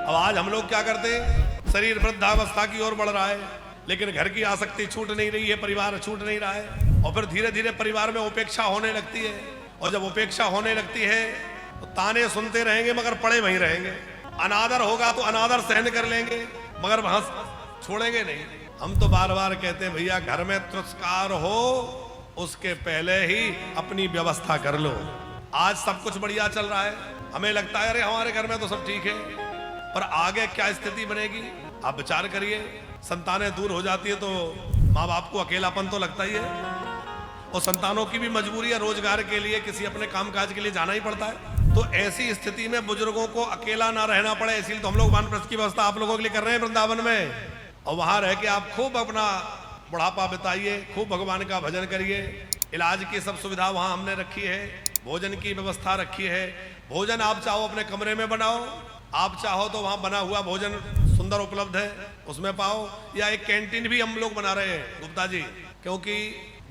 अब आज हम लोग क्या करते हैं, शरीर वृद्धावस्था की ओर बढ़ रहा है, लेकिन घर की आसक्ति छूट नहीं रही है, परिवार छूट नहीं रहा है, और फिर धीरे धीरे परिवार में उपेक्षा होने लगती है। और जब उपेक्षा होने लगती है तो ताने सुनते रहेंगे मगर पड़े वहीं रहेंगे। अनादर होगा तो अनादर सहन कर लेंगे मगर वहां छोड़ेंगे नहीं। हम तो बार बार कहते हैं भैया घर में तिरस्कार हो उसके पहले ही अपनी व्यवस्था कर लो। आज सब कुछ बढ़िया चल रहा है, हमें लगता है अरे हमारे घर में तो सब ठीक है, पर आगे क्या स्थिति बनेगी आप विचार करिए। संतानें दूर हो जाती है तो माँ बाप को अकेलापन तो लगता ही है, और संतानों की भी मजबूरी है, रोजगार के लिए किसी अपने कामकाज के लिए जाना ही पड़ता है। तो ऐसी स्थिति में बुजुर्गों को अकेला ना रहना पड़े, इसलिए तो हम लोग वानप्रस्थ की व्यवस्था आप लोगों के लिए कर रहे हैं वृंदावन में। और वहां रह के आप खूब अपना बुढ़ापा बिताइए, खूब भगवान का भजन करिए। इलाज की सब सुविधा वहां हमने रखी है, भोजन की व्यवस्था रखी है। भोजन आप चाहो अपने कमरे में बनाओ, आप चाहो तो वहां बना हुआ भोजन सुंदर उपलब्ध है उसमें पाओ, या एक कैंटीन भी हम लोग बना रहे हैं गुप्ता जी, क्योंकि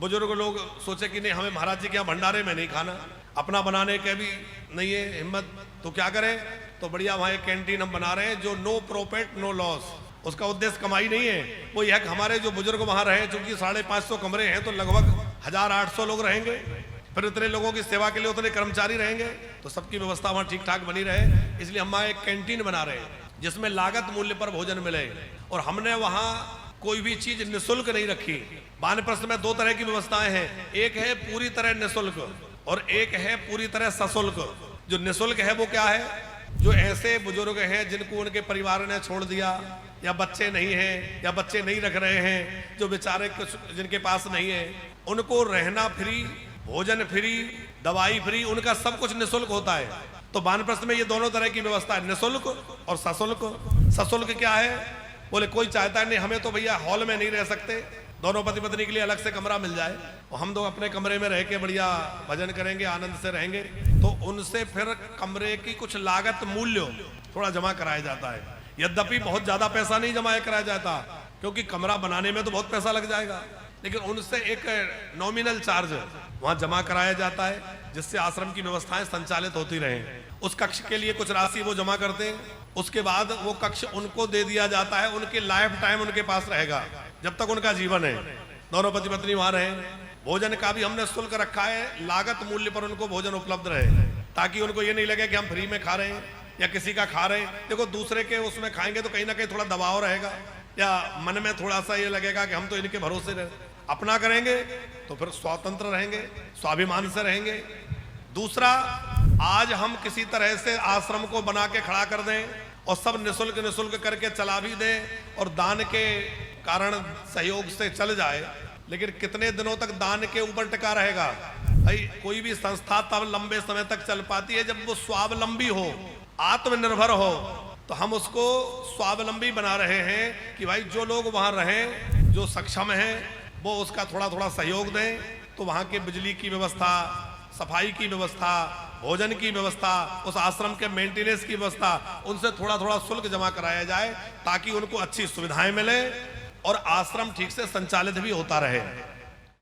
बुजुर्ग लोग सोचे कि नहीं हमें महाराज जी के यहाँ भंडारे में नहीं खाना, अपना बनाने के भी नहीं है हिम्मत, तो क्या करें, तो बढ़िया वहाँ एक कैंटीन हम बना रहे हैं जो नो प्रॉफिट नो लॉस। उसका उद्देश्य कमाई नहीं है, वो यह कि हमारे जो बुजुर्ग वहाँ रहे, चूंकि 550 कमरे हैं तो लगभग 1800 लोग रहेंगे, फिर इतने लोगों की सेवा के लिए उतने कर्मचारी रहेंगे, तो सबकी व्यवस्था वहाँ ठीक ठाक बनी रहे, इसलिए हम वहाँ एक कैंटीन बना रहे हैं जिसमें लागत मूल्य पर भोजन मिले। और हमने वहाँ कोई भी चीज निःशुल्क नहीं रखी। वानप्रस्थ में 2 तरह की व्यवस्थाएं हैं, एक है पूरी तरह निःशुल्क और एक है पूरी तरह सशुल्क। जो निःशुल्क है वो क्या है, जो ऐसे बुजुर्ग हैं जिनको उनके परिवार ने छोड़ दिया, या बच्चे नहीं हैं, या बच्चे नहीं रख रहे हैं, जो बेचारे कुछ जिनके पास नहीं है, उनको रहना फ्री, भोजन फ्री, दवाई फ्री, उनका सब कुछ निःशुल्क होता है। तो वानप्रस्थ में ये दोनों तरह की व्यवस्था है, निःशुल्क और सशुल्क। सशुल्क क्या है, बोले कोई चाहता है नहीं हमें तो भैया हॉल में नहीं रह सकते, दोनों पति पत्नी के लिए अलग से कमरा मिल जाए और हम दो अपने कमरे में रह के बढ़िया भजन करेंगे, आनंद से रहेंगे, तो उनसे फिर कमरे की कुछ लागत मूल्य थोड़ा जमा कराया जाता है। यद्यपि बहुत ज्यादा पैसा नहीं जमा कराया जाता, क्योंकि कमरा बनाने में तो बहुत पैसा लग जाएगा, लेकिन उनसे एक नॉमिनल चार्ज वहां जमा कराया जाता है, जिससे आश्रम की व्यवस्थाएं संचालित होती रहें। उस कक्ष के लिए कुछ राशि वो जमा करते हैं, उसके बाद वो कक्ष उनको दे दिया जाता है, उनके लाइफ टाइम उनके पास रहेगा जब तक उनका जीवन है, दोनों पति पत्नी वहां रहे। भोजन का भी हमने शुल्क रखा है, लागत मूल्य पर उनको भोजन उपलब्ध रहे, ताकि उनको ये नहीं लगे कि हम फ्री में खा रहे हैं या किसी का खा रहे हैं। देखो दूसरे के उसमें खाएंगे तो कहीं ना कहीं थोड़ा दबाव रहेगा, या मन में थोड़ा सा ये लगेगा कि हम तो इनके भरोसे रहे। अपना करेंगे तो फिर स्वतंत्र रहेंगे, स्वाभिमान से रहेंगे। दूसरा, आज हम किसी तरह से आश्रम को बना के खड़ा कर दें और सब निःशुल्क करके चला भी दें और दान के कारण सहयोग से चल जाए, लेकिन कितने दिनों तक दान के ऊपर टिका रहेगा भाई। कोई भी संस्था तब लंबे समय तक चल पाती है जब वो स्वावलंबी हो, आत्मनिर्भर हो। तो हम उसको स्वावलंबी बना रहे हैं कि भाई जो लोग वहां रहें, जो सक्षम हैं, वो उसका थोड़ा थोड़ा सहयोग दें। तो वहां के बिजली की व्यवस्था, सफाई की व्यवस्था, भोजन की व्यवस्था, उस आश्रम के मेंटेनेंस की व्यवस्था, उनसे थोड़ा थोड़ा शुल्क जमा कराया जाए, ताकि उनको अच्छी सुविधाएं मिले और आश्रम ठीक से संचालित भी होता रहे।